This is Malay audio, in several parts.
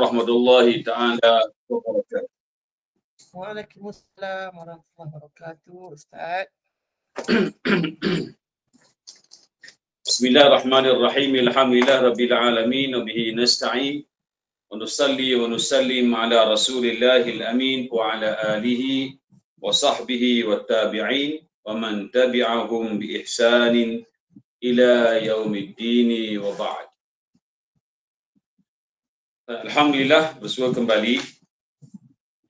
warahmatullahi taala wabarakatuh. Waalaikumsalam warahmatullahi wabarakatuh, Ustaz. Bismillahirrahmanirrahim. Alhamdulillah rabbil alamin wa bihi nasta'in. Wa nusalli wa nusallim ala Rasulillahil amin wa ala alihi wa sahbihi wa tabi'in wa man tabi'ahum bi ihsanin ila yaumiddin wa ba'd. Alhamdulillah, bersua kembali.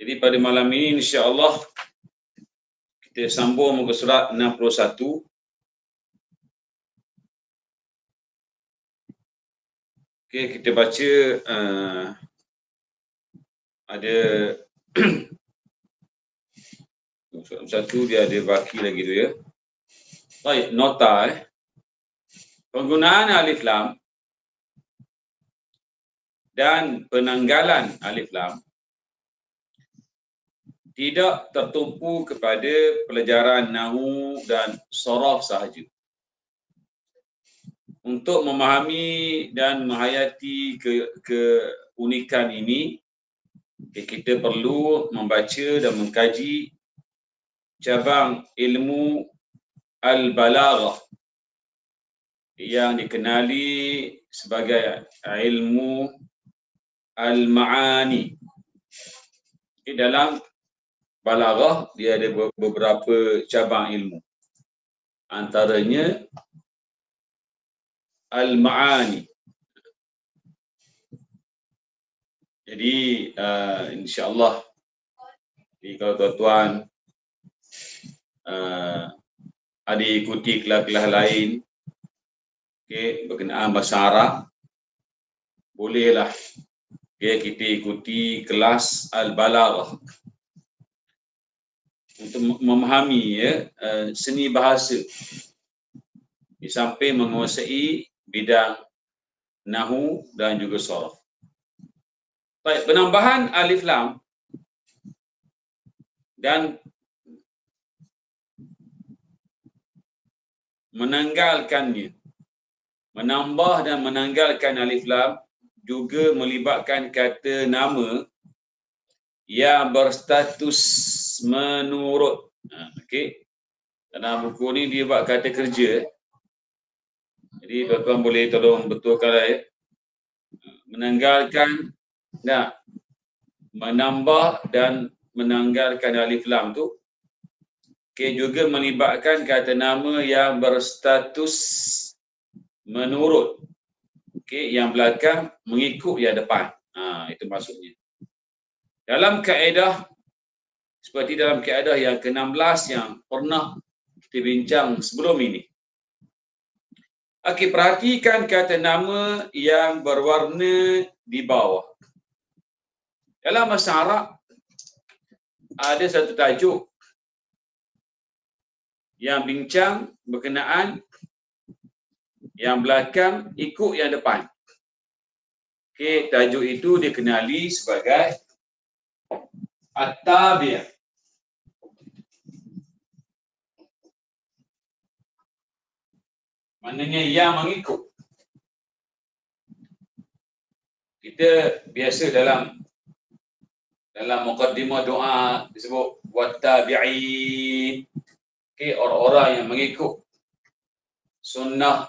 Jadi pada malam ini insya-Allah kita sambung muka surat 61. Okey, kita baca ada satu dia ada baki lagi tu ya. Baik, nota penggunaan alif lam dan penanggalan alif lam tidak tertumpu kepada pelajaran nahwu dan sharaf sahaja. Untuk memahami dan menghayati keunikan ini, kita perlu membaca dan mengkaji cabang ilmu al-balaghah yang dikenali sebagai ilmu al-ma'ani. Dalam balaghah dia ada beberapa cabang ilmu. Antaranya al-ma'ani. Jadi insya-Allah kalau tuan-tuan ada ikuti kelas-kelas lain berkenaan bahasa Arab, bolehlah kita ikuti kelas al-balaghah untuk memahami seni bahasa sampai menguasai bidang nahwu dan juga sharaf. Baik, penambahan alif lam dan menanggalkannya, menambah dan menanggalkan alif lam juga melibatkan kata nama yang berstatus menurut. Okey. Dalam buku ni dia buat kata kerja. Jadi tuan-tuan boleh tolong betulkan menanggalkan menambah dan menanggalkan alif lam tu juga melibatkan kata nama yang berstatus menurut. Yang belakang mengikut yang depan. Itu maksudnya. Dalam kaedah, seperti dalam kaedah yang ke-16 yang pernah kita bincang sebelum ini. Okey, perhatikan kata nama yang berwarna di bawah. Dalam bahasa Arab ada satu tajuk yang bincang berkenaan yang belakang ikut yang depan. Okey, tajuk itu dikenali sebagai at-tabi'. Maknanya yang mengikut. Kita biasa dalam muqaddimah doa disebut wat-tabi'in. Okey, orang-orang yang mengikut sunnah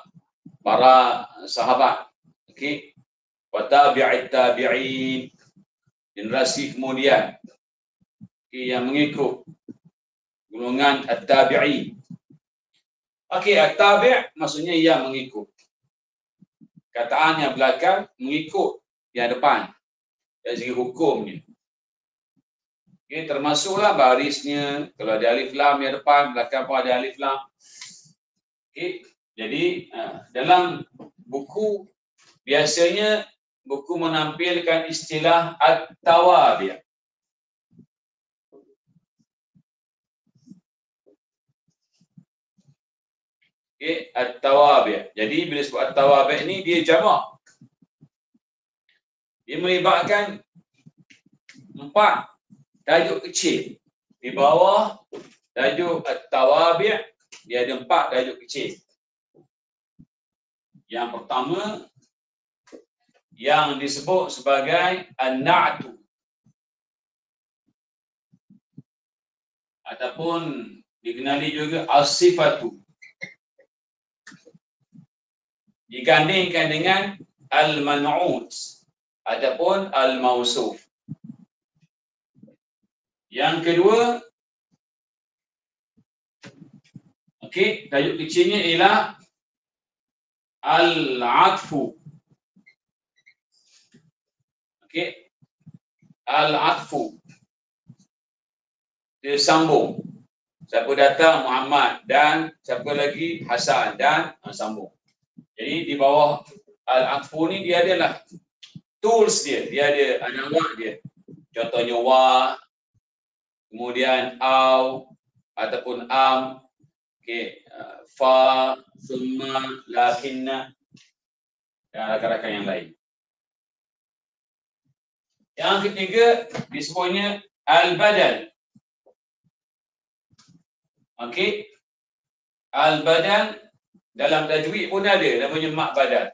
para sahabat. Okey, wat-tabi'it tabi'in, generasi kemudian. Okey, yang mengikut golongan at-tabi'in. Okey, at-tabi' maksudnya yang mengikut. Kataan yang belakang mengikut yang depan dari segi hukumnya. Okey, termasuklah barisnya. Kalau ada alif lam yang depan, belakang pun ada alif lam. Okey, jadi dalam buku biasanya buku menampilkan istilah at-tawabi'. Okey, at-tawabi'. Jadi bila sebut at-tawabi' ni dia jamak. Dia melibatkan 4 tajuk kecil. Di bawah tajuk at-tawabi' dia ada 4 tajuk kecil. Yang pertama yang disebut sebagai an-na'tu ataupun dikenali juga as-sifatu, digandingkan dengan al-man'ut ataupun al-mausuf. Yang kedua, okey, tajuk kecilnya ialah al-'atfu. Okey, al-'atfu. Dia sambung. Siapa datang Muhammad dan siapa lagi Hasan dan sambung. Jadi di bawah al-'atfu ni dia adalah tools dia ada anawak dia. Contohnya wa, kemudian au ataupun am, okey, fa, summa, lakinna dan rakan-rakan yang lain. Yang ketiga disebutnya al-badal. Okey, al-badal dalam tajwid pun ada namanya mak badal.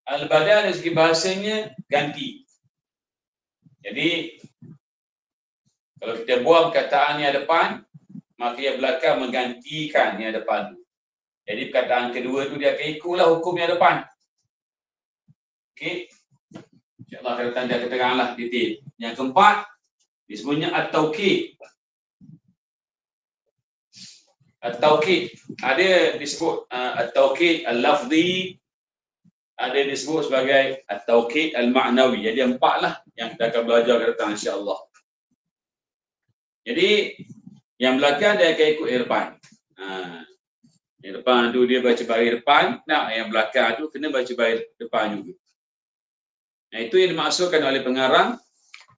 Al-badal dari segi bahasanya ganti. Jadi kalau kita buang perkataan yang depan, maka yang belakang menggantikan yang depan tu. Jadi perkataan kedua tu dia akan ikutlah hukum yang depan. Okey. InsyaAllah akan tanda keteranganlah detail. Yang keempat disebutnya at-tawqid. At-tawqid ada disebut at-tawqid al-lafzi, ada disebut sebagai at-tawqid al-ma'nawi. Jadi empatlah yang kita akan belajar ke depan insya-Allah. Jadi yang belakang dia akan ikut yang depan. Yang depan tu dia baca baris depan, nah yang belakang tu kena baca baris depan juga. Nah itu yang dimaksudkan oleh pengarang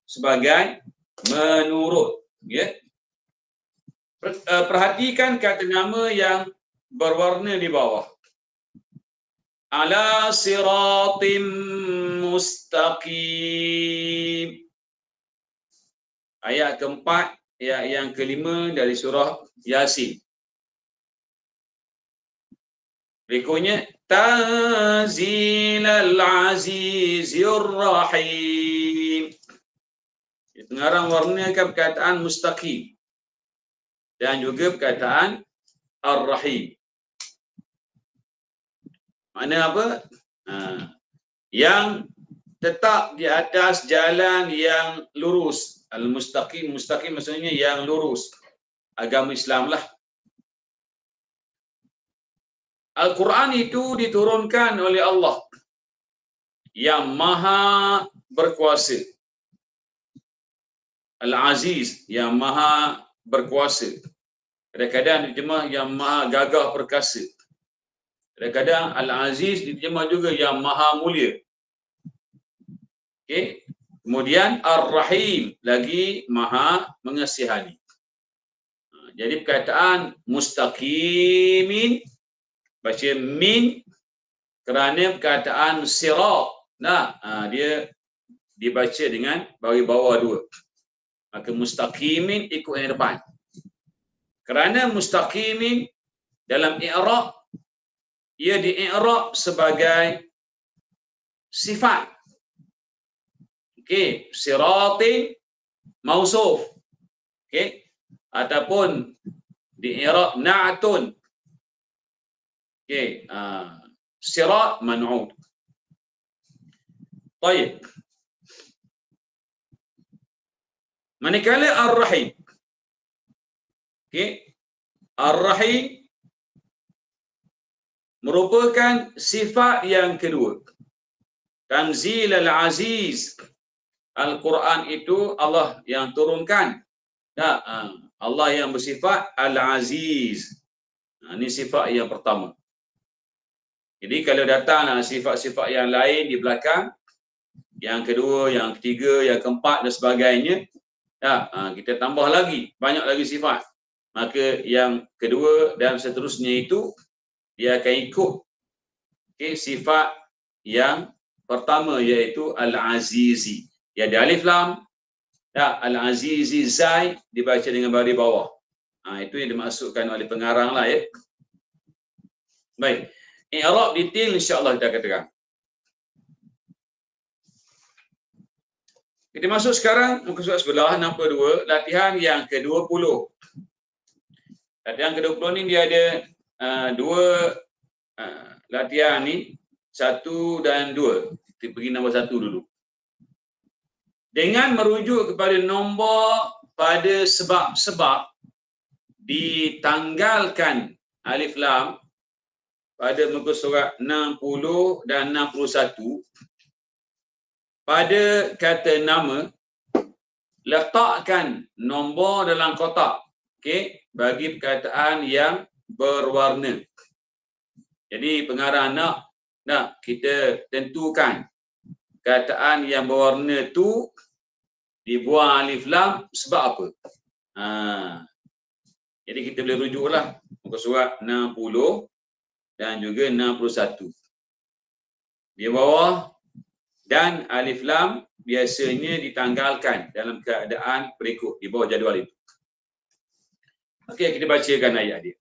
sebagai menurut, ya. Perhatikan kata nama yang berwarna di bawah. Ala siratim mustaqim. Ayat keempat, ayat yang kelima dari surah Yasin. Berikutnya Tanzilal Azizir Rahim. Pengarang warnakan perkataan mustaqim dan juga perkataan ar-rahim. Mana apa? Yang tetap di atas jalan yang lurus. Al-mustaqim, mustaqim maksudnya yang lurus. Agama Islam lah. Al-Quran itu diturunkan oleh Allah yang maha berkuasa. Al-Aziz, yang maha berkuasa. Kadang-kadang diterjemah yang maha gagah perkasa. Kadang-kadang Al-Aziz diterjemah juga yang maha mulia. Okey. Kemudian Ar-Rahim, lagi maha mengasihani. Jadi perkataan mustaqimin baca min kerana perkataan sirat. Nah, dia dibaca dengan bagi bawah dua. Maka mustaqimin ikut yang depan. Kerana mustaqimin dalam i'rab ia di-i'rab sebagai sifat. Okey, siratin mausuf. Okey, ataupun di-i'rab na'tun. Okey, sirat man'ut. Baik. Manakala ar-rahim. Okey. Ar-rahim merupakan sifat yang kedua. Tanzil al-Aziz. Al-Quran itu Allah yang turunkan. Allah yang bersifat Al-Aziz. Ini sifat yang pertama. Jadi kalau datanglah sifat-sifat yang lain di belakang, yang kedua, yang ketiga, yang keempat dan sebagainya, kita tambah lagi, banyak lagi sifat. Maka yang kedua dan seterusnya itu dia akan ikut sifat yang pertama iaitu Al-Azizi. Dia ada alif lam. Al-Azizi zai dibaca dengan baris bawah. Itu yang dimaksudkan oleh pengarang lah, ya. Baik. I'rab detail insya-Allah kita akan terang. Kita masuk sekarang muka surat sebelah 62, latihan yang ke-20. Latihan ke-20 ni dia ada dua latihan ni, 1 dan 2. Kita pergi nombor 1 dulu. Dengan merujuk kepada nombor pada sebab-sebab ditanggalkan alif lam pada muka surat 60 dan 61, pada kata nama letakkan nombor dalam kotak, okey, bagi perkataan yang berwarna. Jadi pengarang nak kita tentukan perkataan yang berwarna tu dibuang alif lam sebab apa. Jadi kita boleh rujuklah muka surat 60 dan juga 61. Di bawah dan alif lam biasanya ditanggalkan dalam keadaan berikut di bawah jadual itu. Okey, kita bacakan ayat dia.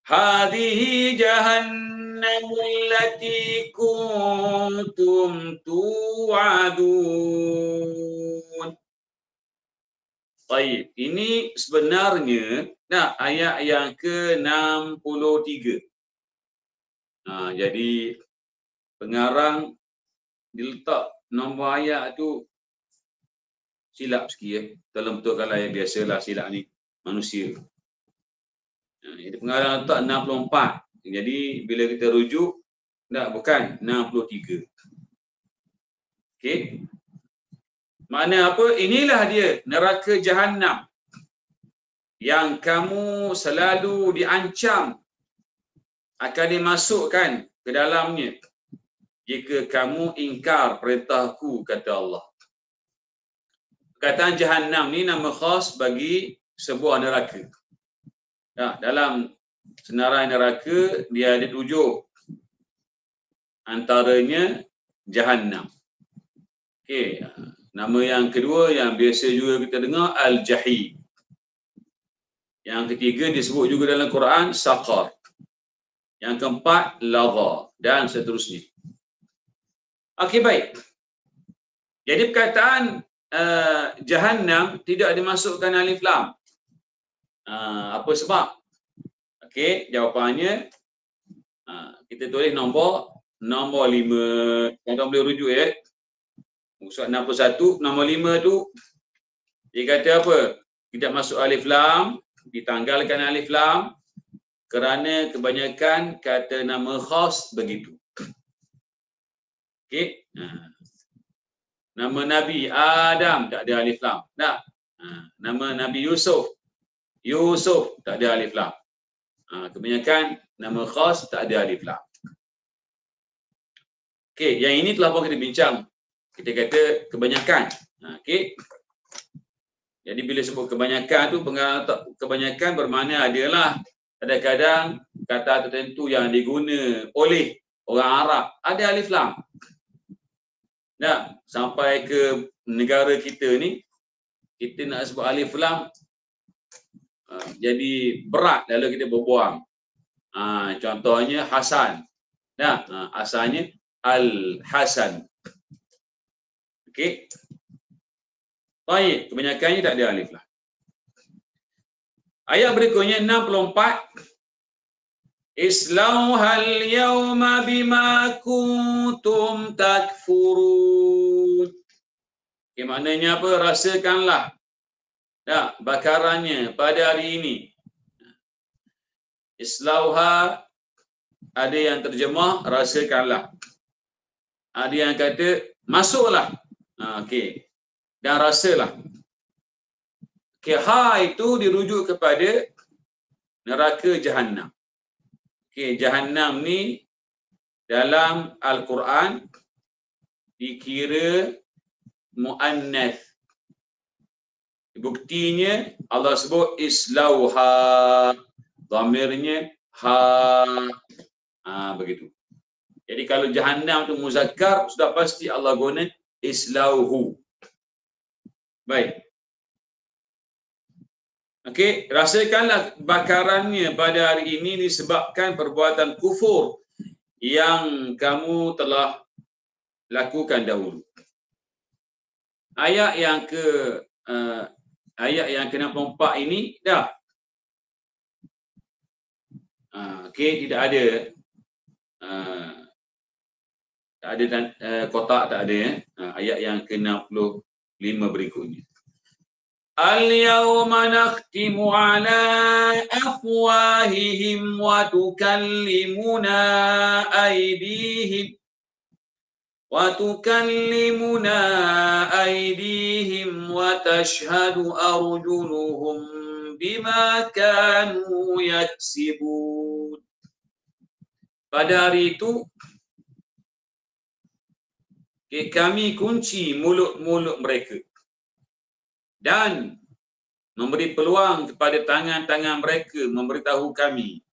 Hadhihi jahannamul lati kuntum tu'adun. Baik, ini sebenarnya ayat yang ke-63. Jadi pengarang diletak nombor ayat tu silap sikit. Tolong betulkan ayat, biasalah silap ni manusia. Jadi pengarang letak 64. Jadi bila kita rujuk bukan 63. Okey. Makna apa? Inilah dia neraka Jahannam yang kamu selalu diancam akan dimasukkan ke dalamnya jika kamu ingkar perintahku, kata Allah. Perkataan Jahannam ni nama khas bagi sebuah neraka. Dalam senarai neraka dia ada 7. Antaranya Jahannam. Okey. Nama yang kedua yang biasa juga kita dengar Al-Jahim. Yang ketiga disebut juga dalam Quran Saqar. Yang keempat Lagha dan seterusnya. Okey, baik. Jadi perkataan Jahannam tidak dimasukkan alif lam. Apa sebab? Okey, jawapannya kita tulis nombor 5. Tuan-tuan boleh rujuk ya. Surat 61, nombor 5 tu dia kata apa? Tidak masuk alif lam, ditanggalkan alif lam kerana kebanyakan kata nama khas begitu. Okey. Nama Nabi Adam tak ada alif lam. Nama Nabi Yusuf tak ada alif lam. Kebanyakan nama khas tak ada alif lam. Okey, yang ini telah pun kita bincang. Kita kata kebanyakan. Okey. Jadi bila sebut kebanyakan tu, kebanyakan bermakna adalah kadang-kadang kata tertentu yang diguna oleh orang Arab ada alif lam. Sampai ke negara kita ni, kita nak sebut alif lam jadi berat lalu kita berbuang. Contohnya Hasan. Asalnya Al-Hasan. Okey. Baik, kebanyakannya tak ada alif lam. Ayat berikutnya 64. Islauhal yawma bima kuntum takfurun. Okay, maknanya apa? Rasakanlah bakarannya pada hari ini. Islauha ada yang terjemah rasakanlah. Ada yang kata masuklah. Okey. Dan rasalah. Okey, itu dirujuk kepada neraka Jahannam. Okey, Jahannam ni dalam Al-Quran dikira muannath. Buktinya Allah sebut islauha, dhamirnya ha. Begitu. Jadi kalau Jahannam tu muzakkar, sudah pasti Allah guna islauhu. Baik. Okey, rasakanlah bakarannya pada hari ini disebabkan perbuatan kufur yang kamu telah lakukan dahulu. ayat yang ke-64 ini dah. Okey, tidak ada tak ada kotak, tak ada ayat yang ke-65 berikutnya. Al-yawma nakhtimu ala afwahihim wa tukallimuna aydihim wa tashhadu arjuluhum bima kanu yaksibun. Pada hari itu kami kunci mulut-mulut mereka dan memberi peluang kepada tangan-tangan mereka memberitahu kami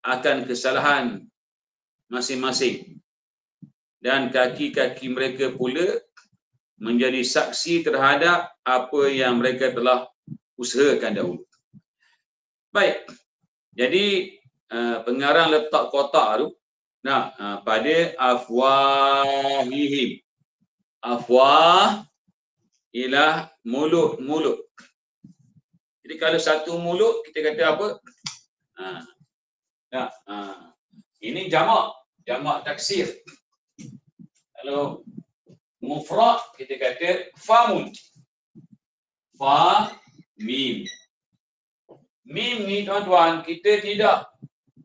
akan kesalahan masing-masing, dan kaki-kaki mereka pula menjadi saksi terhadap apa yang mereka telah usahakan dahulu. Baik, jadi pengarang letak kotak tu pada afwahihim. Afwah ialah mulut-mulut. Jadi kalau satu mulut kita kata apa? Ini jamak taksir. Kalau mufrad kita kata famun. Fa mim. Mim ni tuan-tuan kita tidak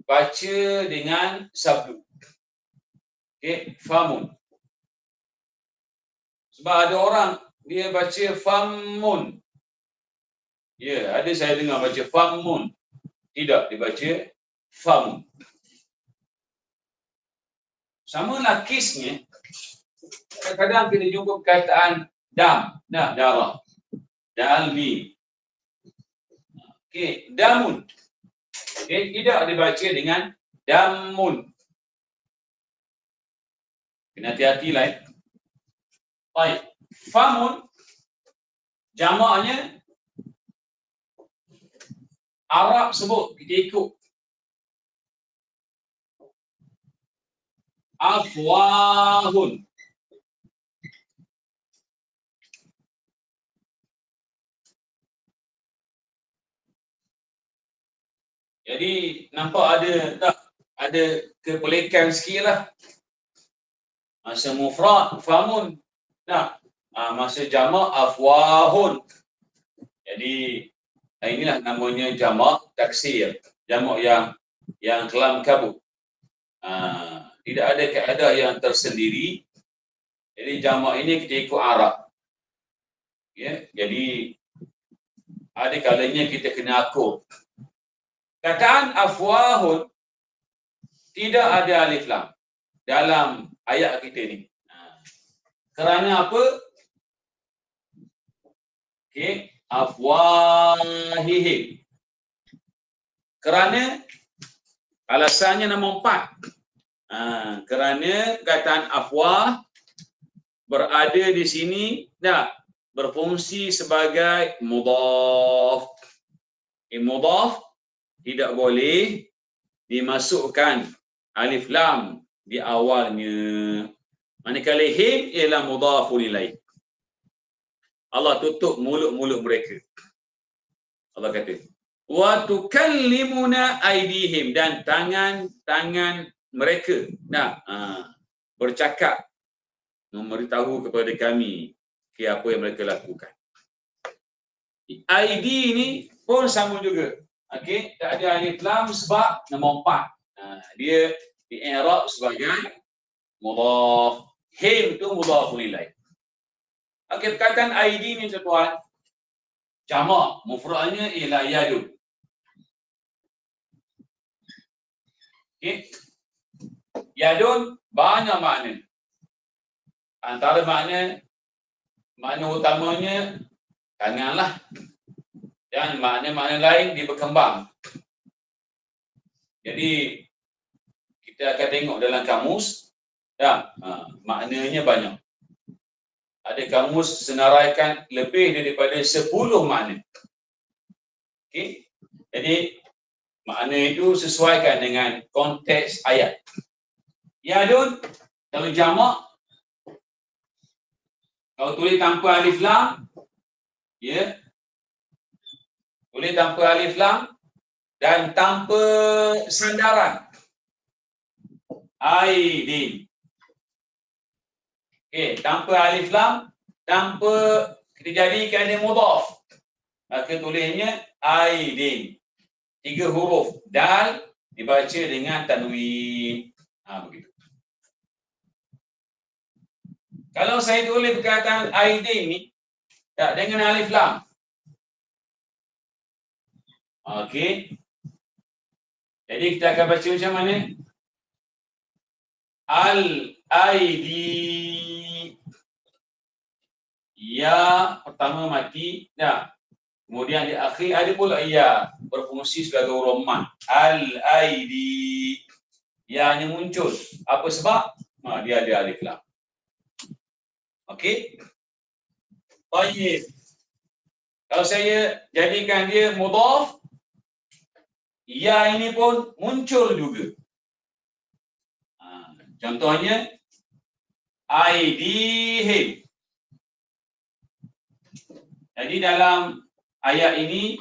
baca dengan sabdu. Okey, famun. Sebab ada orang dia baca famun. Ya, ada saya dengar baca famun. Tidak, dibaca famun. Sama lah kisnya. Kadang-kadang kita jumpa perkataan dam, darah. Dal mim. Okey, damun. Okey, tidak dibaca dengan damun. Kena hati-hati lah. Baik, famun jamaknya Arab sebut, kita ikut. Afwahun. Jadi nampak ada kepelikan sikit lah. Masa mufrad famun. Masa jamak afwahun. Jadi inilah namanya jamak taksir. Jamak yang kelam kabut. Tidak ada kaedah yang tersendiri. Jadi jamak ini kita ikut Arab. Ya, jadi ada kalanya kita kena akur. Kataan afwahun tidak ada alif lam dalam ayat kita ni. Kerana apa? Okey, afwahihim. Kerana alasannya nombor 4. Kerana kataan afwah berada di sini berfungsi sebagai mudhaf. Mudhaf tidak boleh dimasukkan alif lam di awalnya. Manakala him ialah mudhafun ilaih. Allah tutup mulut-mulut mereka. Allah kata, wa tukallimuna aydihim, dan tangan-tangan mereka bercakap memberitahu kepada kami apa yang mereka lakukan. ID ni pun sama juga. Okey, tak ada alif lam sebab nombor 4. Dia di i'rab sebagai mudhaf. Him tu mudhafun ilaih. Okey, perkataan ID ni tuan, jamak mufradnya ialah yadun. Okey. Yadun banyak makna. Antara makna utamanya tanganlah. Dan makna-makna lain dia berkembang. Jadi kita akan tengok dalam kamus, maknanya banyak. Ada kamus senaraikan lebih daripada 10 makna. Okey. Jadi makna itu sesuaikan dengan konteks ayat. Yadun kalau jamak, Kalau tulis tanpa alif lam, ya, tulis tanpa alif lam dan tanpa sandaran. Aidin. Okey, tanpa alif lam, tanpa kita jadikan dia mudhaf. Maka tulisnya aidin. 3 huruf dal dibaca dengan tanwin. Begitu. Kalau saya tulis perkataan aidin ni tak dengan alif lam. Okey. Jadi kita akan baca macam mana? Al-aidi. Ya pertama mati, dah. Kemudian di akhir ada pula ya berfungsi sebagai huruf mad. Al-aidi. Ya hanya muncul. Apa sebab? Dia ada alif lam. Okey. Baik. Kalau saya jadikan dia mudhaf, ya ini pun muncul juga. Contohnya aidihim. Jadi dalam ayat ini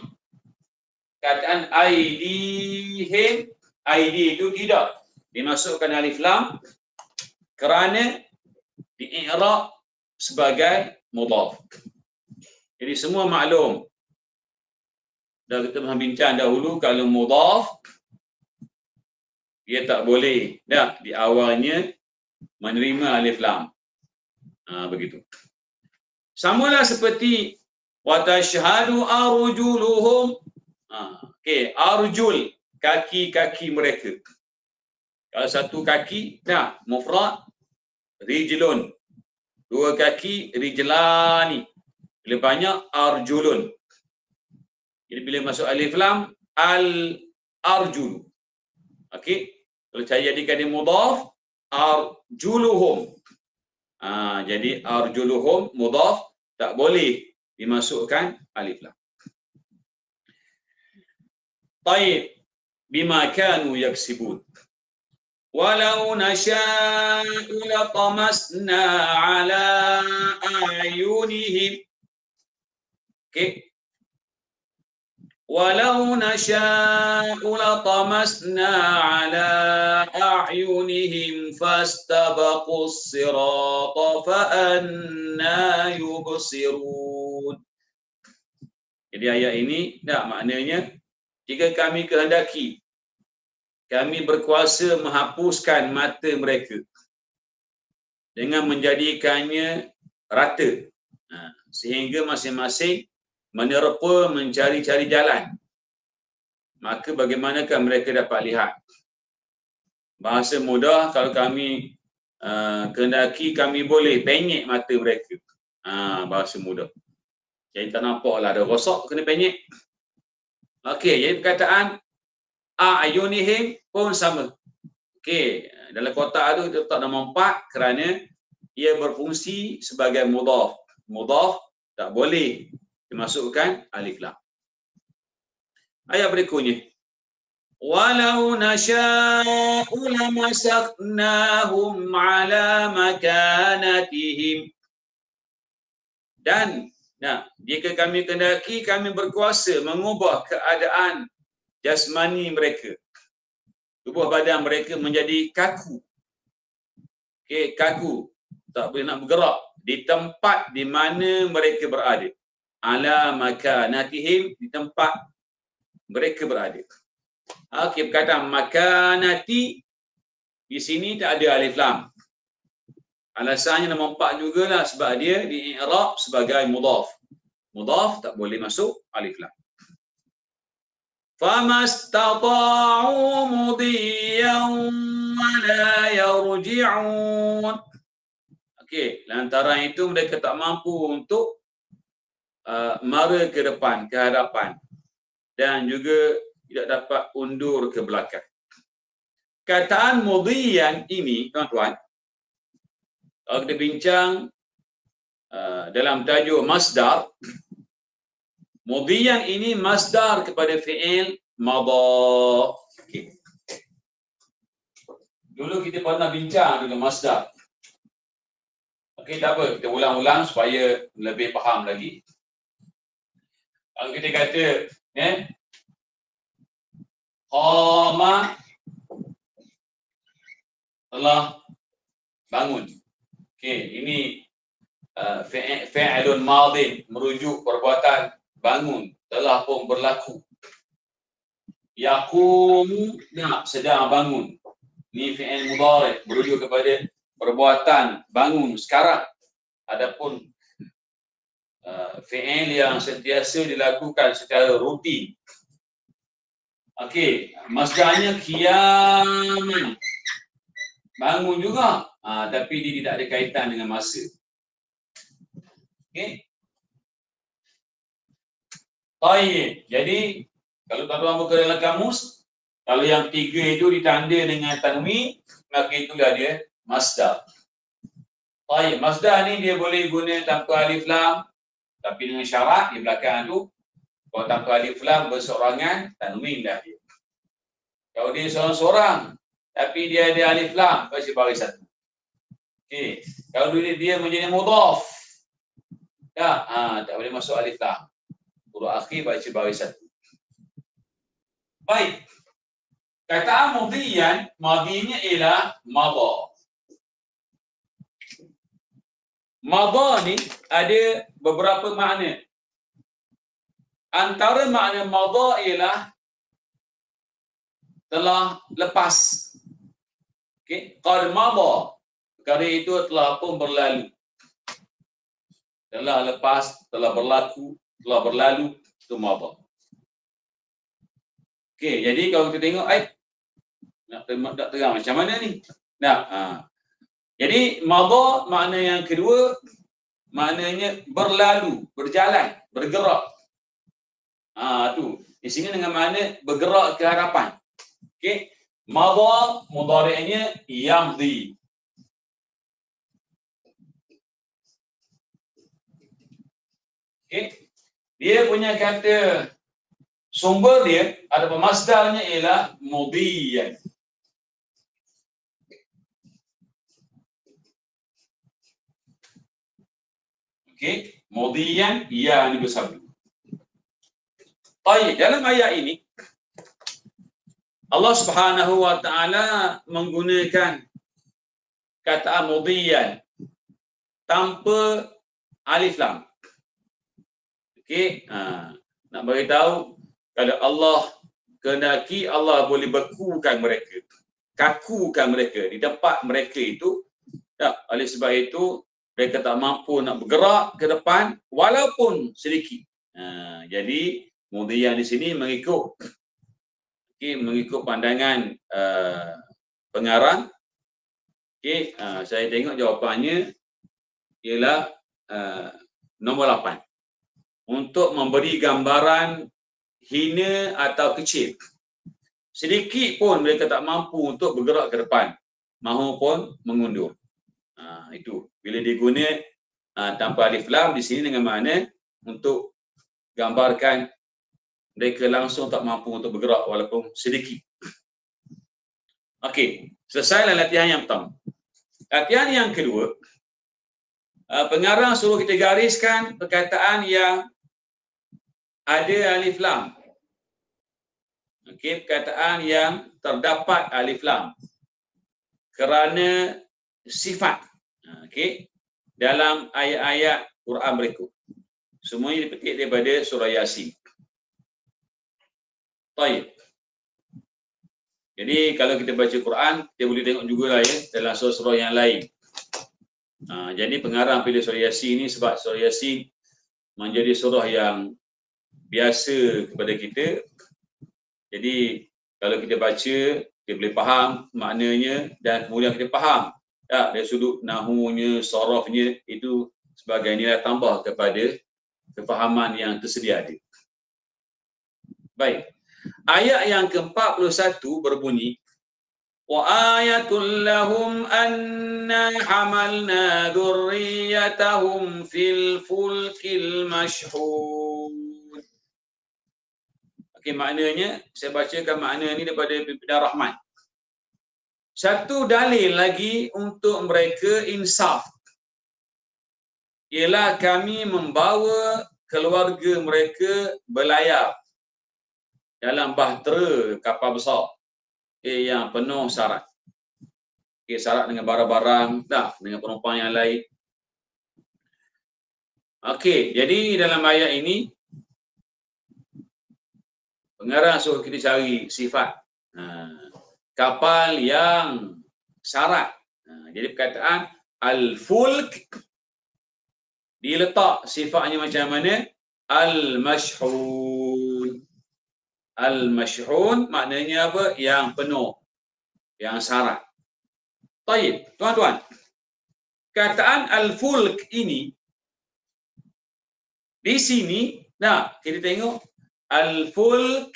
kataan aidihim, aidi itu tidak dimasukkan alif lam kerana di-i'rab sebagai mudhaf. Jadi semua maklum. Dah kita pernah bincang dahulu kalau mudhaf dia tak boleh dah di awalnya menerima alif lam. Begitu. Samalah seperti wa tashhadu arjuluhum. Okey, arjul, kaki-kaki mereka. Kalau satu kaki, dah mufrad rijlun. 2 kaki rijlani. Bila banyak arjulun. Jadi bila masuk alif lam al-arjul. Okey, kalau saya jadikan dia mudhaf arjuluhum. Jadi arjuluhum mudhaf tak boleh dimasukkan alif lam. Baik, bima kanu yaksibun. Walau nasha'u latamasna ala a'yunihim. Okey. Walau nasha'u latamasna ala a'yunihim fastabaqus sirata fa anna yubsirun. Jadi ayat ini tak maknanya jika kami kehendaki kami berkuasa menghapuskan mata mereka dengan menjadikannya rata, sehingga masing-masing menerpa mencari-cari jalan. Maka bagaimanakah mereka dapat lihat? Bahasa mudah, kalau kami kehendaki kami boleh penyek mata mereka. Bahasa mudah. Jadi tak nampaklah ada rosak, kena penyek. Okey, jadi perkataan a'yunihim pun sama. Okey, dalam kotak tu kita letak nombor 4 kerana ia berfungsi sebagai mudhaf. Mudhaf tak boleh dimasukkan alif lam. Ayat berikutnya. Walau nasha'u lamasakhnahum ala makanatihim. Dan jika kami kehendaki kami berkuasa mengubah keadaan jasmani mereka. Tubuh badan mereka menjadi kaku. Okey, kaku. Tak boleh nak bergerak di tempat di mana mereka berada. Ala makanatihim, di tempat mereka berada. Okey, perkataan makanati di sini tak ada alif lam. Alasannya nombor 4 jugalah sebab dia di-i'rab sebagai mudhaf. Mudhaf tak boleh masuk alif lam. Famastata'u mudiyan wa la yarji'un. Okey, lantaran itu mereka tak mampu untuk mara ke depan, ke hadapan, dan juga tidak dapat undur ke belakang. Kataan mudiyan ini, tuan-tuan, kalau kita bincang dalam tajuk masdar, mudiyan ini masdar kepada fi'il madha. Okay. Dulu kita pernah bincang dulu masdar. Okey, tak apa. Kita ulang-ulang supaya lebih faham lagi. Kalau kita kata, qama telah bangun. Okey, ini fi'lun madin, merujuk perbuatan bangun, telah pun berlaku. Yaqumu, sedang bangun. Ini fi'il mudhari', merujuk kepada perbuatan bangun sekarang. Adapun fi'il yang sentiasa dilakukan secara rutin. Okey, masdarnya qiyaman. Bangun juga, tapi dia tidak ada kaitan dengan masa. Okey. Baik. Jadi kalau tuan-tuan buka dalam kamus, kalau yang 3 itu ditanda dengan tanwin, maka itulah dia masdar. Baik, masdar ni dia boleh guna tanpa alif lam, tapi dengan syarat di belakang tu, kalau tanpa alif lam berseorangan, tanwin dah dia. Kalau dia seorang-seorang, tapi dia ada alif lam, baca baris satu. Okey, kalau dia menjadi mudhaf, tak boleh masuk alif lam. Huruf akhir baca baris satu. Baik. Kataan mudhiyan, madinya ialah madha. Madha ni ada beberapa makna. Antara makna madha ialah telah lepas. Okey, qad madha. Perkara itu telah pun berlalu. Telah lepas, telah berlaku, telah berlalu, itu madha. Okey, jadi kalau kita tengok nak terang macam mana ni? Jadi madha makna yang kedua, maknanya berlalu, berjalan, bergerak. Tu. Di sini dengan makna bergerak ke hadapan. Okey. Madha mudhari'nya yamdi. Okey. Dia punya kata sumber dia ataupun masdarnya ialah mudhiyan. Okey, mudhiyan ya ni bersabdu. Baik, dalam ayat ini Allah Subhanahu wa taala menggunakan kata mudhiyan tanpa alif lam. Okey, nak beritahu kalau Allah kehendaki, Allah boleh bekukan mereka, kakukan mereka di tempat mereka itu. Oleh sebab itu mereka tak mampu nak bergerak ke depan walaupun sedikit. Jadi mudhiyan di sini mengikut pandangan pengarang. Okey, saya tengok jawapannya ialah nombor 8. Untuk memberi gambaran hina atau kecil. Sedikit pun mereka tak mampu untuk bergerak ke depan, mahupun mengundur. Itu bila diguna tanpa alif lam di sini dengan makna untuk gambarkan mereka langsung tak mampu untuk bergerak walaupun sedikit. Okey, selesailah latihan yang pertama. Latihan yang kedua, pengarang suruh kita gariskan perkataan yang ada alif lam. Okey, perkataan yang terdapat alif lam kerana sifat. Okey, dalam ayat-ayat Quran berikut. Semuanya dipetik daripada surah Yasin. Baik. Jadi kalau kita baca Quran, kita boleh tengok jugalah dalam surah-surah yang lain. Jadi pengarang pilih surah Yasin ini sebab surah Yasin menjadi surah yang biasa kepada kita. Jadi kalau kita baca, kita boleh faham maknanya dan kemudian kita faham dari sudut nahunya, sarafnya, itu sebagai nilai tambah kepada kefahaman yang tersedia ada. Baik. Ayat yang ke-41 berbunyi, wa ayatul lahum anna hamalna dzurriyyatahum fil fulkil mashhud. Okey, maknanya saya bacakan makna ni daripada Pimpinan Rahman. Satu dalil lagi untuk mereka insaf. ialah kami membawa keluarga mereka berlayar dalam bahtera kapal besar yang penuh syarat. Syarat dengan barang-barang, dengan penumpang yang lain. Jadi dalam ayat ini pengarang suruh kita cari sifat kapal yang syarat. Jadi perkataan al-fulk diletak sifatnya macam mana? Al-mashhun. Al-mashhun maknanya apa? Yang penuh, yang syarat. Baik, tuan-tuan. Kataan al-fulk ini di sini, kita tengok al-fulk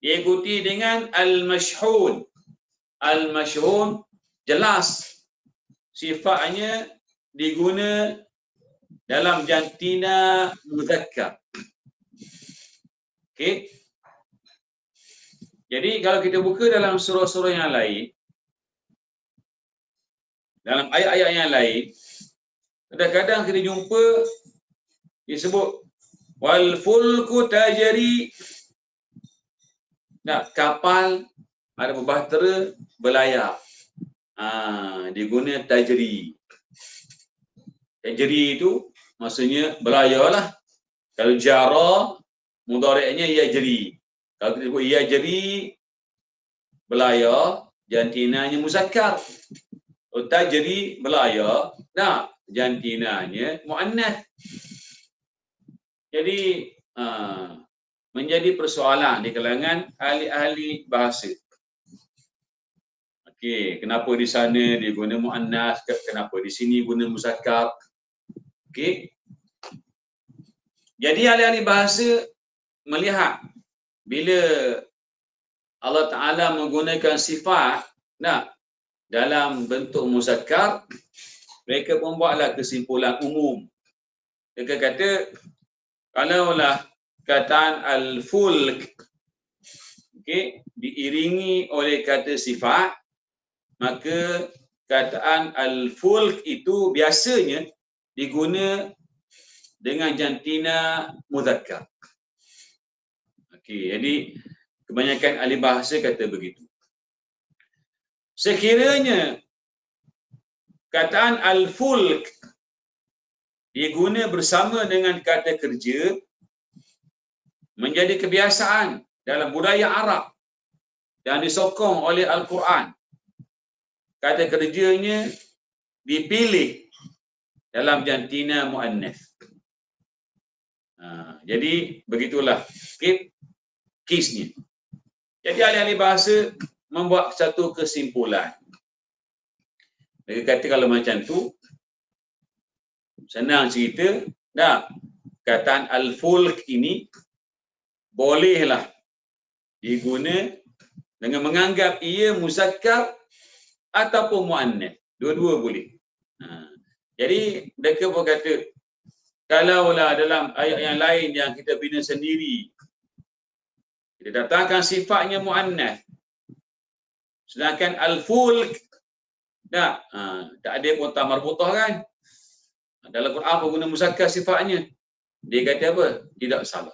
diikuti dengan al-mashhun. Al-mashhun jelas sifatnya diguna dalam jantina muzakkar. Jadi kalau kita buka dalam surah-surah yang lain, dalam ayat-ayat yang lain, kadang-kadang kita jumpa disebut wal fulku tajri. Kapal ada berbahtera berlayar. Diguna tajri. Tajri itu maksudnya berlayar lah. Kalau jara, mudhari'nya yajri. Kalau kita sebut yajri, berlayar, jantinanya muzakkar. Tajri berlayar, jantinanya muannas. Jadi menjadi persoalan di kalangan ahli-ahli bahasa. Kenapa di sana dia guna muannas, kenapa di sini guna muzakkar? Jadi ahli-ahli bahasa melihat bila Allah Ta'ala menggunakan sifat dalam bentuk muzakkar, mereka membuatlah kesimpulan umum. Mereka kata, kalaulah kataan al-fulk diiringi oleh kata sifat, maka kataan al-fulk itu biasanya diguna dengan jantina muzakkar. Jadi kebanyakan ahli bahasa kata begitu. Sekiranya kataan al-fulk diguna bersama dengan kata kerja, menjadi kebiasaan dalam budaya Arab dan disokong oleh Al-Quran. Kata kerjanya dipilih dalam jantina muannas. Jadi begitulah kisnya. Jadi ahli-ahli bahasa membuat satu kesimpulan. Mereka kata kalau macam tu, senang cerita, kataan al-fulk ini bolehlah diguna dengan menganggap ia muzakkar ataupun muannas. Dua-dua boleh. Jadi mereka pun kata, kalaulah dalam ayat yang lain yang kita bina sendiri, kita datangkan sifatnya muannas, sedangkan al-fulk tak ada mu'tah marbutah kan? Dalam Quran apa guna muzakkar sifatnya? Dia kata apa? Tidak salah.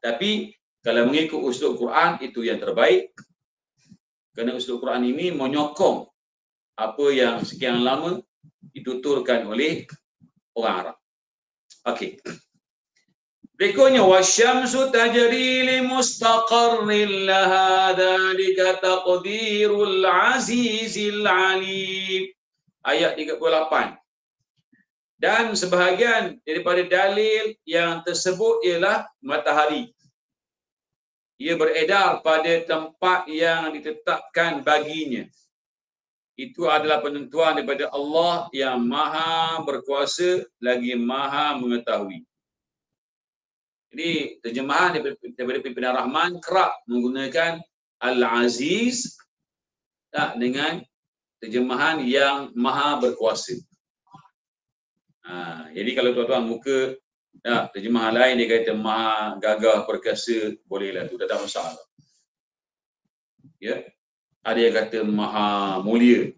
Tapi kalau mengikut uslub Quran itu yang terbaik, kerana uslub Quran ini menyokong apa yang sekian lama dituturkan oleh orang Arab. Berikutnya, wasyamsu tajri li mustaqarrin laha dzalika taqdirul azizil alim. Ayat 38. Dan sebahagian daripada dalil yang tersebut ialah matahari. Ia beredar pada tempat yang ditetapkan baginya. Itu adalah penentuan daripada Allah yang Maha berkuasa lagi Maha mengetahui. Jadi terjemahan daripada pimpinan Rahman kerap menggunakan Al-Aziz dengan terjemahan yang Maha berkuasa. Jadi kalau tuan-tuan buka terjemahan lain dia kata Maha gagah perkasa, bolehlah tu, tak ada masalah. Ada yang kata Maha mulia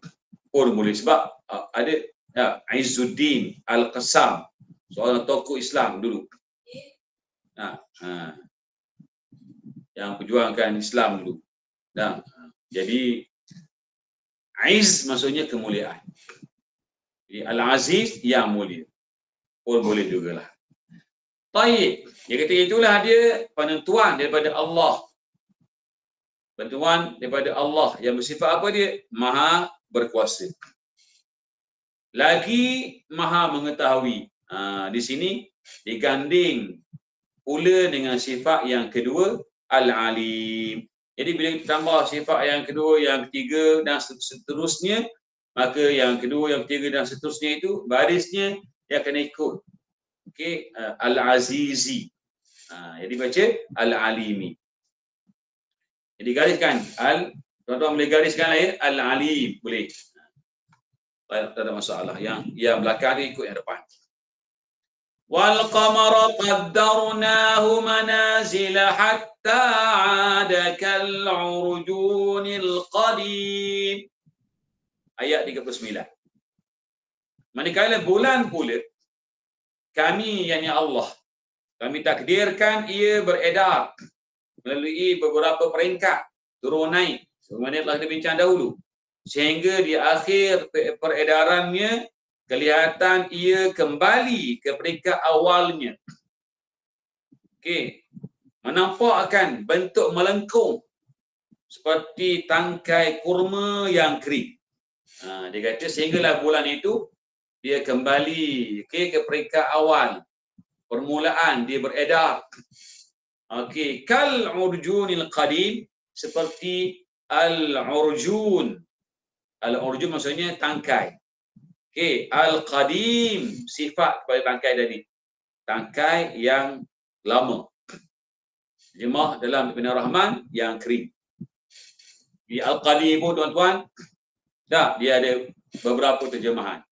pun boleh, sebab ada Ya, Izzuddin Al-Qassam, seorang tokoh Islam dulu. Yang perjuangkan Islam dulu. Jadi Aiz maksudnya kemuliaan. Jadi Al-Aziz yang mulia. Pun boleh jugalah. Baik. Dia kata itulah dia penentuan daripada Allah. Penentuan daripada Allah yang bersifat apa dia? Maha berkuasa. Lagi maha mengetahui. Di sini diganding pula dengan sifat yang kedua, Al-Alim. Jadi bila kita tambah sifat yang kedua, yang ketiga dan seterusnya, maka yang kedua, yang ketiga dan seterusnya itu barisnya dia akan ikut. Okey, Al-Azizi. Jadi baca Al-Alimi. Jadi gariskan tuan-tuan boleh gariskan Al-Alim boleh. Tak ada masalah. Yang belakang ni ikut yang depan. Wal qamara qaddarnahu manazila hatta 'ada kal 'urjunil qadim. Ayat 39. Manakala bulan pula kami yakni Allah, kami takdirkan ia beredar melalui beberapa peringkat turun naik sebagaimana telah kita bincang dahulu, sehingga di akhir peredarannya kelihatan ia kembali ke peringkat awalnya. Okey, menampakkan bentuk melengkung seperti tangkai kurma yang kering. Dia kata sehinggalah bulan itu dia kembali ke peringkat awal. Permulaan dia beredar. Okey, kal urjunil qadim, seperti al-urjun. Al-urjun maksudnya tangkai. Okey, al-qadim sifat pada tangkai tadi. Tangkai yang lama. Jemaah dalam Ibn Rahman yang kering. Di al-qadim pun tuan-tuan, dia ada beberapa terjemahan.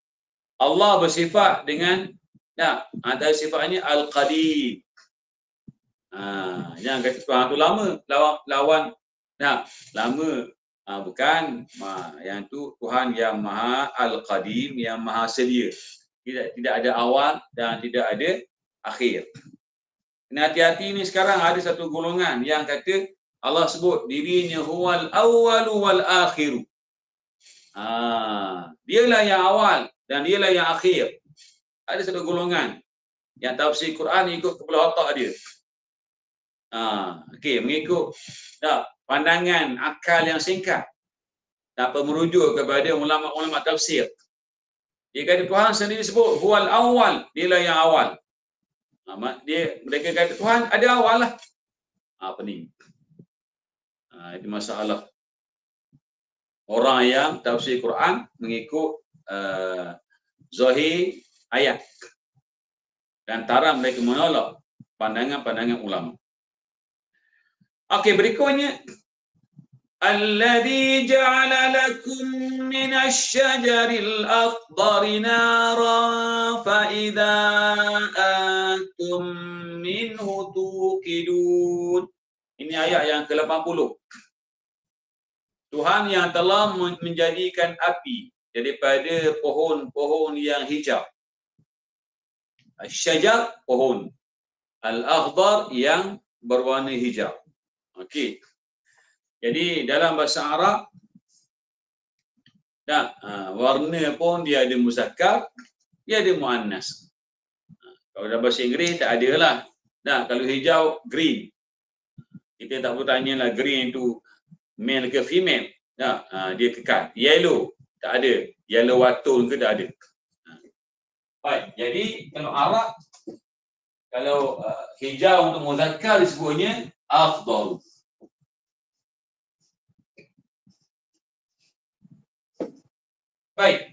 Allah bersifat dengan antara sifatnya al-qadim. Yang kata Tuhan tu lama, lawan lama. Bukan, yang tu Tuhan yang maha al-qadim, yang maha sedia. Tidak ada awal dan tidak ada akhir. Kena hati-hati ni, sekarang ada satu golongan yang kata Allah sebut dirinya huwal awwalu wal akhiru. Dialah yang awal dan dialah yang akhir. Ada satu golongan yang tafsir Quran ikut kepala otak dia. Okey, mengikut pandangan akal yang singkat. Tanpa merujuk kepada ulama-ulama tafsir. Dia kata Tuhan sendiri sebut huwal awal, dialah yang awal. Mereka kata Tuhan ada awal lah. Pening. Itu masalah orang yang tafsir Quran mengikut zahir ayat. Dan antara mereka menolak pandangan-pandangan ulama. Okey, berikutnya alladzi ja'ala lakum minasy-syajaril akhdari naran fa idza antum minhu tuqidun. Ini ayat yang ke-80. Tuhan yang telah menjadikan api daripada pohon-pohon yang hijau. Syajar pohon, al-akhdar yang berwarna hijau. Okey. Jadi dalam bahasa Arab warna pun dia ada muzakkar, dia ada muannas. Kalau dalam bahasa Inggeris tak ada lah. Kalau hijau green. Kita tak perlu tanyalah green itu male ke female. Dia kekal. Yellow tak ada. Yellow watun ke tak ada. Baik, jadi kalau Arab, kalau hijau untuk muzakkar disebutnya akhdar. Baik.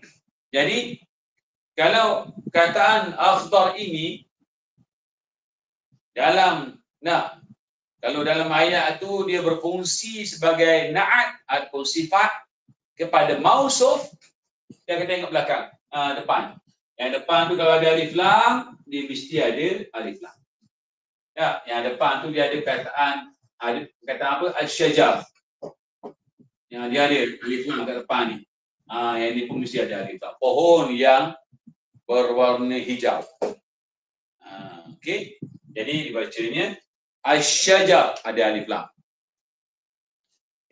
Jadi kalau kataan akhdar ini kalau dalam ayat itu dia berfungsi sebagai na'at atau sifat kepada mausuf, kita akan tengok belakang, depan. Yang depan tu kalau ada alif lam, dia mesti ada alif lam. Yang depan tu dia ada kataan apa? Al-syajar. Yang dia ada alif lam kat depan ni. Yang ini pun mesti ada alif lam. Pohon yang berwarna hijau. Okey. Jadi dibacanya asy-syajar, ada alif lam.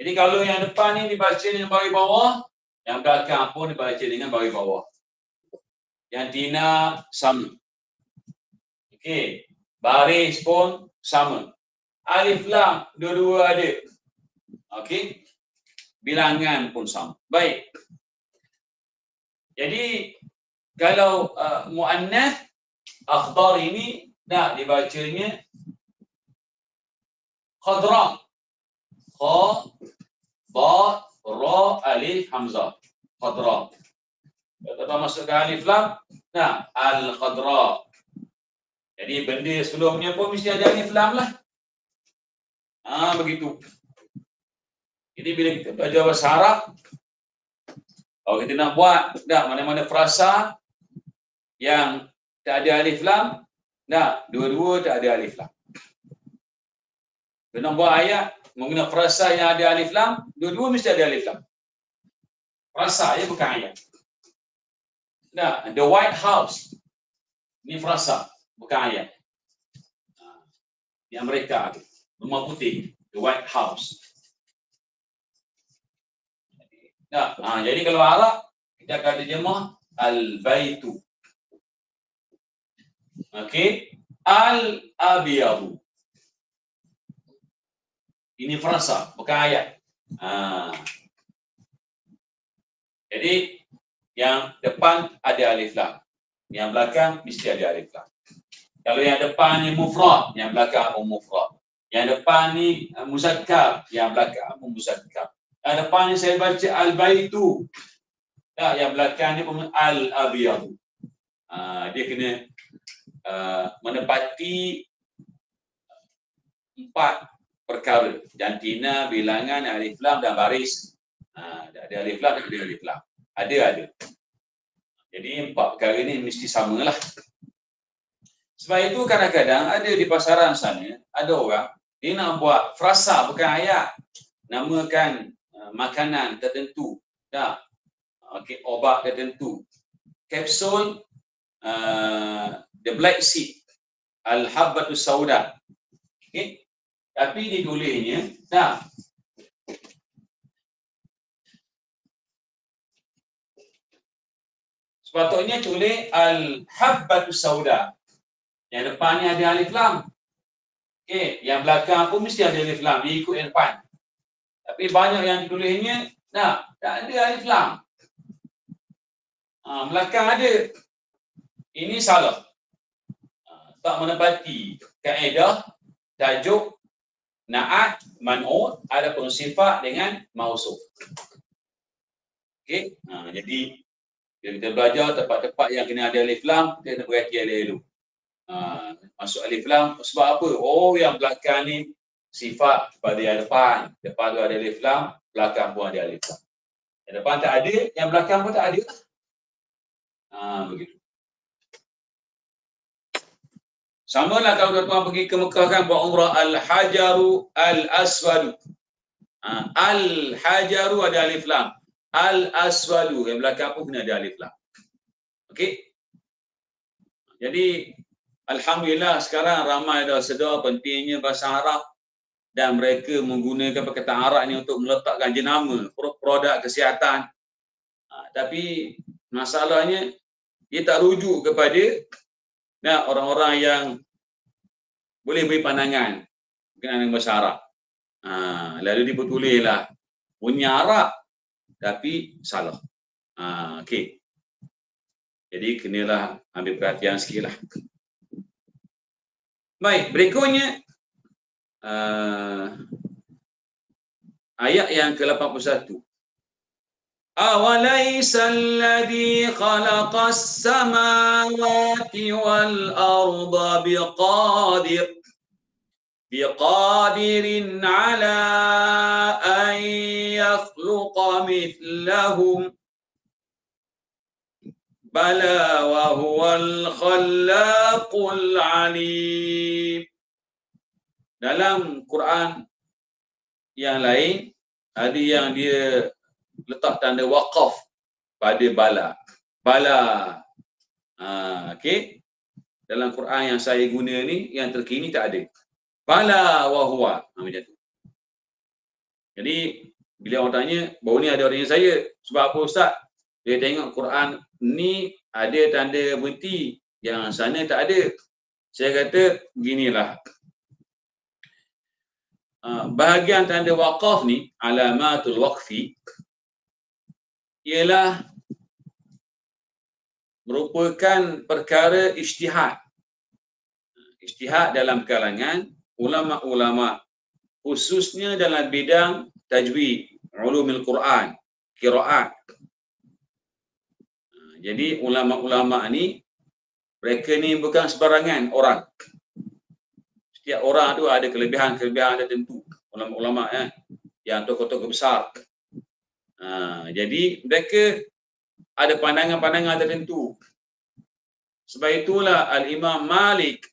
Jadi kalau yang depan ni dibaca dengan baris bawah, yang belakang pun dibaca dengan baris bawah. Yang tina sama. Okey. Baris pun sama. Alif lam dua-dua ada. Okey. Bilangan pun sama. Baik. Jadi kalau muannas akhdar ini dibacanya khadra. Kha, ba, ra, alif, hamzah. Khadra. Kalau masukkan alif lam, al-khadra. Jadi benda sebelumnya pun mesti ada alif lam lah. Begitu. Jadi bila kita belajar bahasa Arab, kalau kita nak buat mana-mana frasa yang tak ada alif lam, dua-dua tak ada alif lam. Kita nak buat ayat menggunakan frasa yang ada alif lam, dua-dua mesti ada alif lam. Frasa bukan ayat. The White House. Ini frasa, bukan ayat. Yang mereka ada. Rumah putih, The White House. Jadi kalau Arab, kita akan terjemah Al-Baitu. Okey. Al-Abiyadu. Ini frasa, bukan ayat. Jadi, yang depan ada alif lam. Yang belakang mesti ada alif lam. Kalau yang depan ni mufrad, yang belakang pun mufrad. Yang depan ni muzakkar, yang belakang pun muzakkar. Yang depan ni saya baca al-baitu. Yang belakang ni pun al-abiyadu. Dia kena menepati 4 perkara. Jantina, bilangan, alif lam dan baris. Ada alif lam, ada alif lam. Ada. Jadi 4 perkara ni mesti samalah. Sebab itu kadang-kadang ada di pasaran sana, ada orang dia nak buat frasa bukan ayat. Namakan makanan tertentu. Okey, obat tertentu. Kapsul the black seed, al-habbatus sauda. Okey. Tapi ditulisnya sepatutnya tulis al-habbatus sauda. Yang depan ni ada alif lam. Okey, yang belakang pun mesti ada alif lam, dia ikut yang depan. Tapi banyak yang ditulisnya tak ada alif lam. Belakang ada. Ini salah. Tak menepati kaedah tajuk, na'at, man'ut, ada pun sifat dengan mausuf. Okey, jadi bila kita belajar tempat-tempat yang kena ada alif lam, kita kena berhati elok-elok. Masuk alif lam sebab apa? Yang belakang ni sifat pada yang depan. Depan tu ada alif lam, belakang pun ada alif lam. Yang depan tak ada, yang belakang pun tak ada. Begitu. Sama lah kalau tuan-tuan pergi ke Mekah kan buat umrah, al-hajaru al-aswadu. Al-hajaru ada alif lam. Al-aswadu yang belakang pun kena ada alif lam. Okey. Jadi alhamdulillah sekarang ramai dah sedar pentingnya bahasa Arab dan mereka menggunakan perkataan Arab ni untuk meletakkan jenama produk kesihatan. Tapi masalahnya dia tak rujuk kepada orang-orang yang boleh beri pandangan berkenaan dengan bahasa Arab. Lalu dipertulislah punya Arab tapi salah. Okey. Jadi kenalah ambil perhatian sikitlah. Baik, berikutnya ayat yang ke-81. Awalaysa alladhi khalaqas samawati wal arda biqadirin ala an yakhluqa mithlahum bala wa huwal khallaqul alim. Dalam Quran yang lain ada yang dia letak tanda waqaf pada bala. Bala. Okey. Dalam Quran yang saya guna ni, yang terkini tak ada. Bala wa huwa. Macam tu. Jadi, bila orang tanya, baru ni ada orang tanya saya, sebab apa Ustaz? Dia tengok Quran ni ada tanda berhenti, yang sana tak ada. Saya kata, beginilah. Bahagian tanda waqaf ni, alamatul waqfi, ialah merupakan perkara ijtihad. Ijtihad dalam kalangan ulama-ulama, khususnya dalam bidang tajwid, ulumul Quran, qiraat. Jadi ulama-ulama ni, mereka ni bukan sebarangan orang. Setiap orang tu ada kelebihan-kelebihan tertentu. Ulama-ulama yang tokoh-tokoh besar. Jadi mereka ada pandangan-pandangan tertentu. Sebab itulah Al-Imam Malik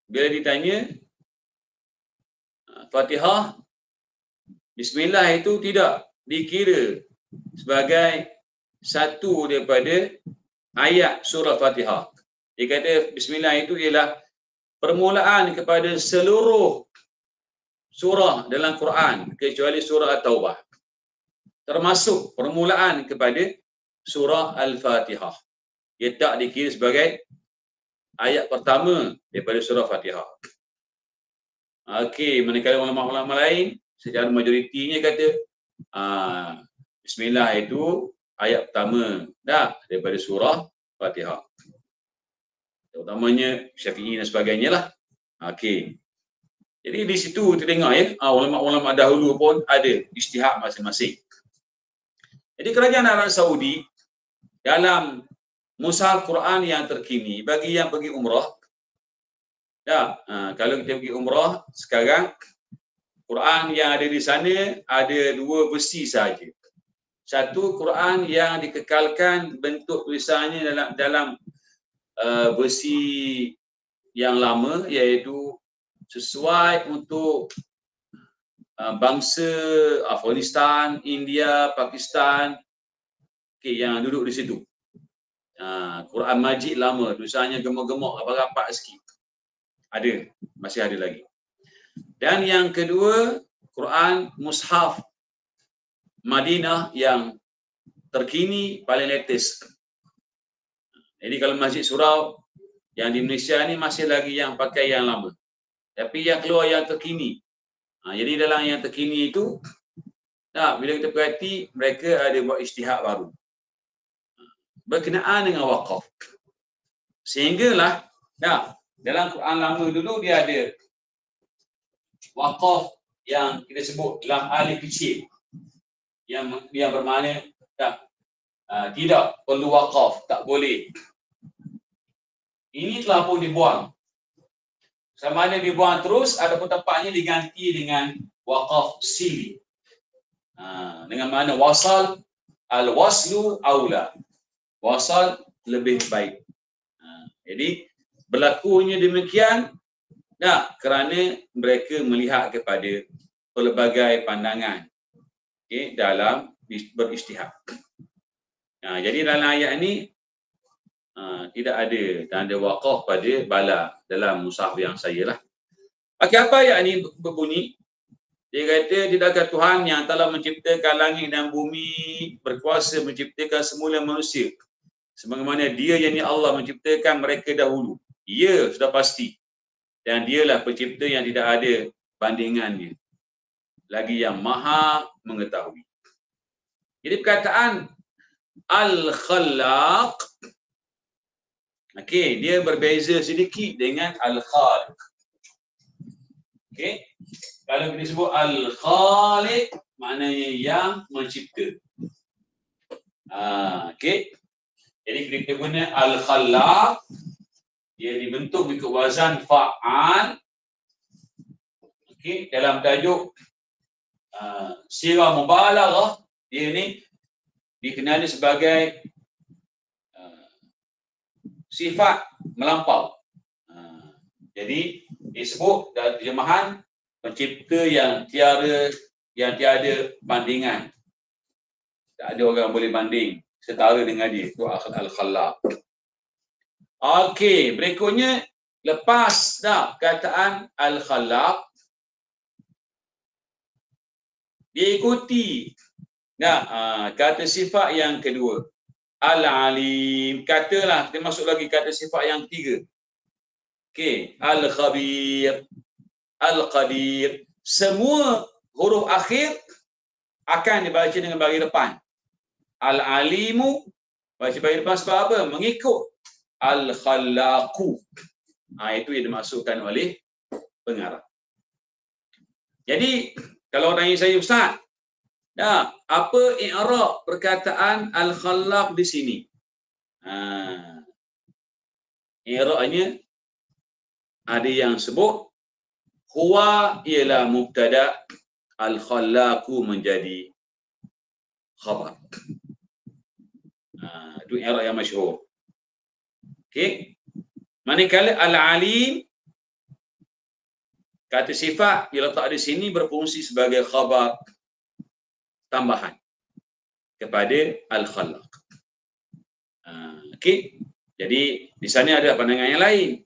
bila ditanya Fatihah Bismillah itu tidak dikira sebagai satu daripada ayat surah Fatihah. Dia kata Bismillah itu ialah permulaan kepada seluruh surah dalam Quran kecuali surah At-Taubah. Termasuk permulaan kepada surah Al-Fatihah. Ia tak dikira sebagai ayat pertama daripada surah Fatihah. Okey, manakala ulama-ulama lain secara majoritinya kata Bismillah itu ayat pertama dah daripada surah Fatihah. Terutamanya Syafi'i dan sebagainya lah. Okey. Jadi di situ kita tengok ulama-ulama dahulu pun ada ijtihad masing-masing. Jadi kerajaan Arab Saudi dalam mushaf Quran yang terkini bagi yang pergi umrah, kalau kita pergi umrah sekarang, Quran yang ada di sana ada dua versi saja. Satu Quran yang dikekalkan bentuk tulisannya dalam versi yang lama, iaitu sesuai untuk bangsa Afghanistan, India, Pakistan, yang duduk di situ. Quran Majid lama, tulisannya gemuk-gemuk, rapat-rapat sikit. Ada, masih ada lagi. Dan yang kedua, Quran Mushaf Madinah yang terkini, paling latest. Jadi kalau Masjid Surau yang di Malaysia ni masih lagi yang pakai yang lama. Tapi yang keluar yang terkini. Jadi dalam yang terkini itu, bila kita perhati, mereka ada buat ijtihad baru berkenaan dengan waqaf. Sehinggalah, dalam Quran lama dulu dia ada waqaf yang kita sebut dalam alif kecil. Yang bermakna tidak perlu waqaf, tak boleh. Ini telah pun dibuang. Sama ada dibuang terus ataupun tempatnya diganti dengan waqaf sili. Dengan makna wasal, al-waslu aula. Wasal lebih baik. Jadi berlakunya demikian kerana mereka melihat kepada pelbagai pandangan dalam berijtihad. Jadi dalam ayat ini tidak ada tanda waqaf pada bala dalam mushaf yang saya lah. Apa ayat ini berbunyi? Dia kata, tidakkah Tuhan yang telah menciptakan langit dan bumi berkuasa menciptakan semula manusia sebagaimana dia yakni Allah menciptakan mereka dahulu. Ya, sudah pasti. Dan dialah pencipta yang tidak ada bandingannya, lagi yang maha mengetahui. Jadi perkataan Al-Khallaq, dia berbeza sedikit dengan Al-Khaliq. Kalau kita sebut Al-Khaliq, maknanya yang mencipta. Jadi kita guna Al-Khallaq, dia dibentuk mengikut wazan fa'al. Dalam tajuk sirah mubalaghah, dia ni dikenali sebagai sifat melampau. Jadi disebut dalam terjemahan pencipta yang tiada yang tiada bandingan. Tak ada orang boleh banding setara dengan dia. Itu Al-Khallaq. Okey, berikutnya lepas dah kataan Al-Khallaq, diikuti kata sifat yang kedua, Al-Alim. Katalah kita masuk lagi kata sifat yang ketiga. Okey, Al-Khabir, Al-Qadir. Semua huruf akhir akan dibaca dengan baris depan. Al-Alimu baca baris depan sebab apa? Mengikut Al-Khallaqu. Itu yang dimaksudkan oleh pengarang. Jadi kalau tanya saya, Ustaz, apa i'rab perkataan Al-Khallaq di sini? I'rabnya ada yang sebut huwa ialah mubtada, Al-Khallaqu menjadi khabar. Itu i'rab yang masyhur. Okey. Manakala Al-Alim, kata sifat diletak di sini berfungsi sebagai khabar tambahan kepada Al-Khallaq. Okey. Jadi di sana ada pandangan yang lain.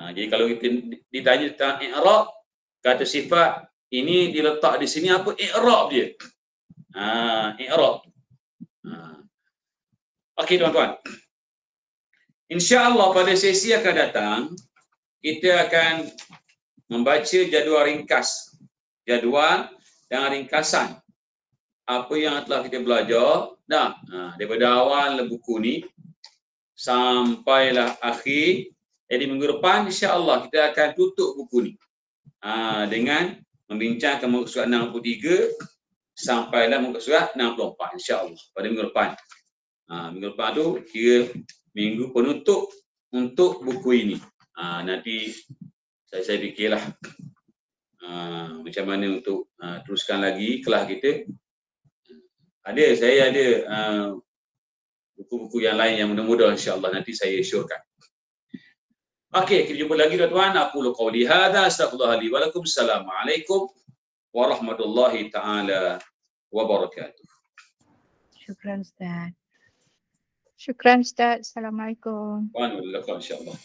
Jadi kalau kita ditanya tentang i'rab, kata sifat ini diletak di sini, apa i'rab dia? I'rab. Okey tuan-tuan. InsyaAllah pada sesi akan datang, kita akan membaca jadual ringkas. Jadual dan ringkasan apa yang telah kita belajar daripada awal buku ni sampailah akhir. Jadi minggu depan insya-Allah kita akan tutup buku ni dengan membincangkan muka surat 63 sampailah muka surat 64 insya-Allah pada minggu depan. Minggu depan tu kira minggu penutup untuk buku ini. Nanti saya fikirlah macam mana untuk teruskan lagi kelas kita. Saya ada buku-buku yang lain yang mudah-mudahan insya-Allah nanti saya syorkan. Okey, kita jumpa lagi tuan-tuan. Aku qauli hadza astaghfirullah li wa lakum. Assalamualaikum warahmatullahi taala wabarakatuh. Syukran Ustaz. Syukran Ustaz. Assalamualaikum. Wa alaikum insya-Allah.